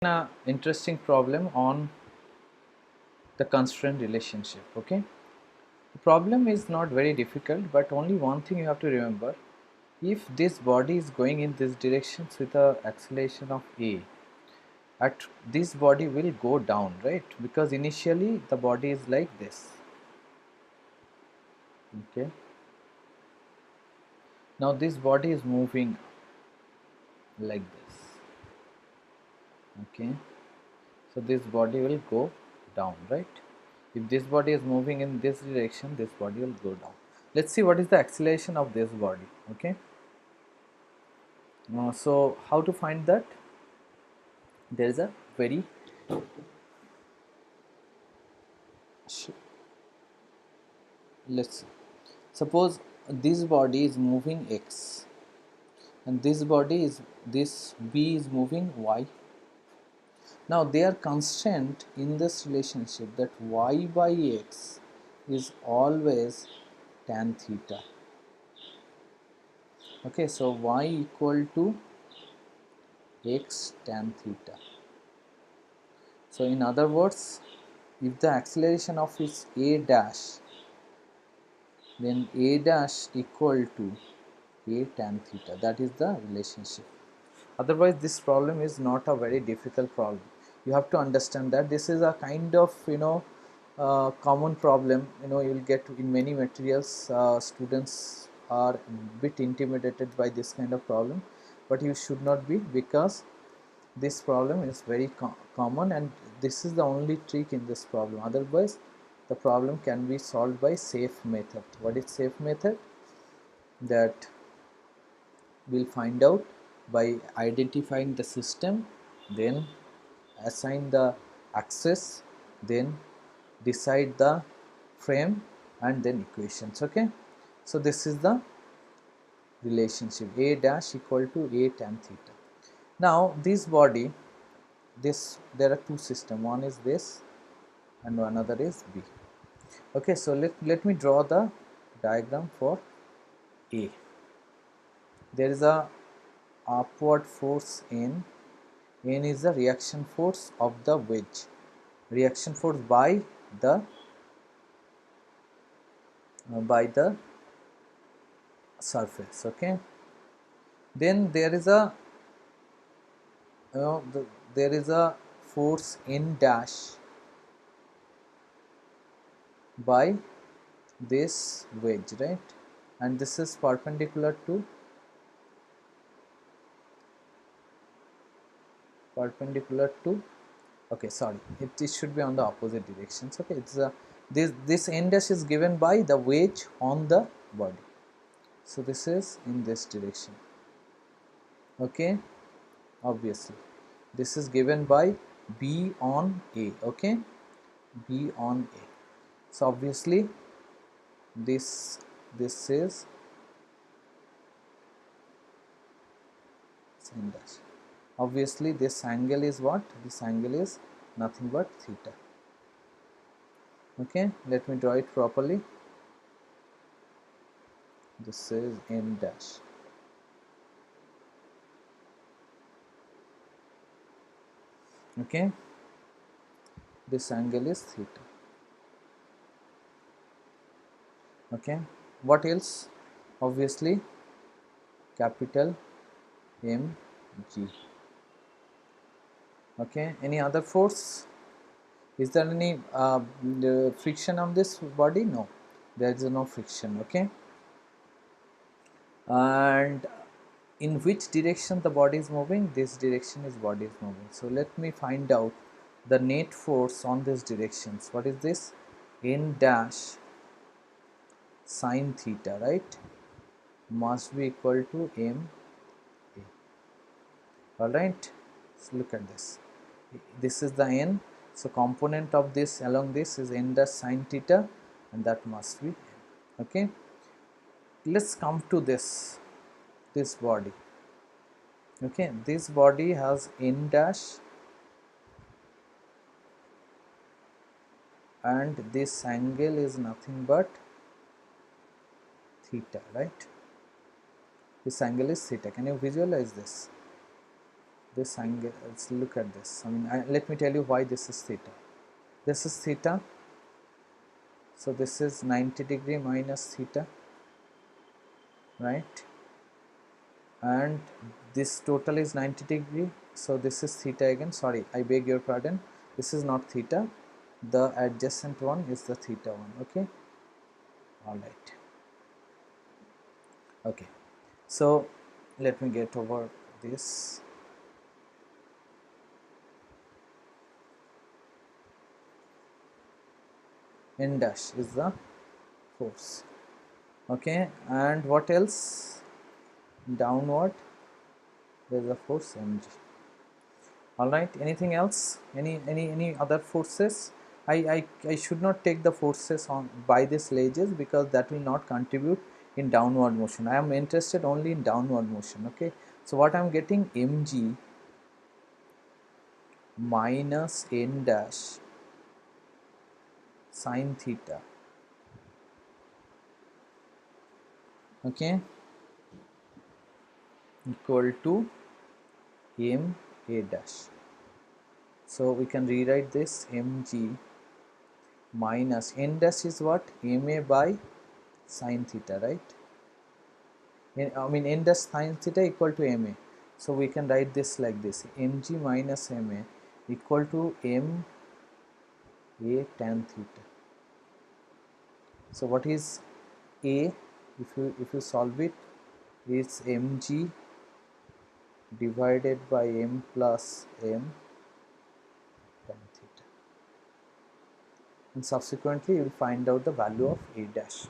An interesting problem on the constraint relationship. Okay, the problem is not very difficult, but only one thing you have to remember: if this body is going in this direction with a acceleration of a, at this body will go down, right? Because initially the body is like this. Okay, now this body is moving like this. Okay, so this body will go down, right? If this body is moving in this direction, this body will go down. Let's see what is the acceleration of this body. Okay, so how to find that? There is a very let's suppose this body is moving x and this body is this b is moving y. Now they are constant in this relationship that y by x is always tan theta. Okay, so y equal to x tan theta. So in other words, if the acceleration of is a dash, then a dash equal to a tan theta. That is the relationship. Otherwise this problem is not a very difficult problem. You have to understand that this is a kind of common problem. You will get in many materials. Students are a bit intimidated by this kind of problem, but you should not be, because this problem is very common and this is the only trick in this problem. Otherwise the problem can be solved by safe method. What is safe method? That we'll find out by identifying the system, then assign the axis, then decide the frame, and then equations. Okay, so this is the relationship a dash equal to a tan theta. Now this body, there are two systems, one is this and another is b. Okay, so let me draw the diagram for a. There is a upward force n. N is the reaction force of the wedge, reaction force by the surface. Okay, then there is a there is a force n dash by this wedge, right? And this is perpendicular to okay, sorry, it should be on the opposite directions. Okay, it's a this n dash is given by the wedge on the body, so this is in this direction. Okay, obviously this is given by b on a. Okay, b on a, so obviously this is n dash. Obviously this angle is what? This angle is nothing but theta. Okay, let me draw it properly. This is n dash. Okay, this angle is theta. Okay, what else? Obviously capital M G. Okay, any other force? Is there any friction on this body? No, there is no friction. Okay, and in which direction the body is moving? This direction is body is moving. So let me find out the net force on these directions. What is this? N dash sine theta, right? Must be equal to m a. All right, so look at this. This is the n, so component of this along this is n dash sine theta, and that must be n. Okay, let's come to this body. Okay, this body has n dash and this angle is nothing but theta, right? This angle is theta. Can you visualize this? this angle. Let's look at this. I mean, let me tell you why this is theta. This is theta, so this is 90 degree minus theta, right? And this total is 90 degree, so this is theta again. Sorry, I beg your pardon, this is not theta, the adjacent one is the theta one. Okay, all right. Okay, so let me get over this. N dash is the force. Okay, and what else? Downward there is a force mg. All right, anything else? Any other forces? I should not take the forces on by these ledges because that will not contribute in downward motion. I am interested only in downward motion. Okay, so what I am getting, mg minus n dash sine theta. Okay, equal to m a dash. So we can rewrite this mg minus n dash is what? Ma by sine theta, right? I mean n dash sine theta equal to ma. So we can write this like this: mg minus ma equal to m a tan theta. So what is a? If you solve it, it's mg divided by m plus m tan theta, and subsequently you will find out the value of a dash.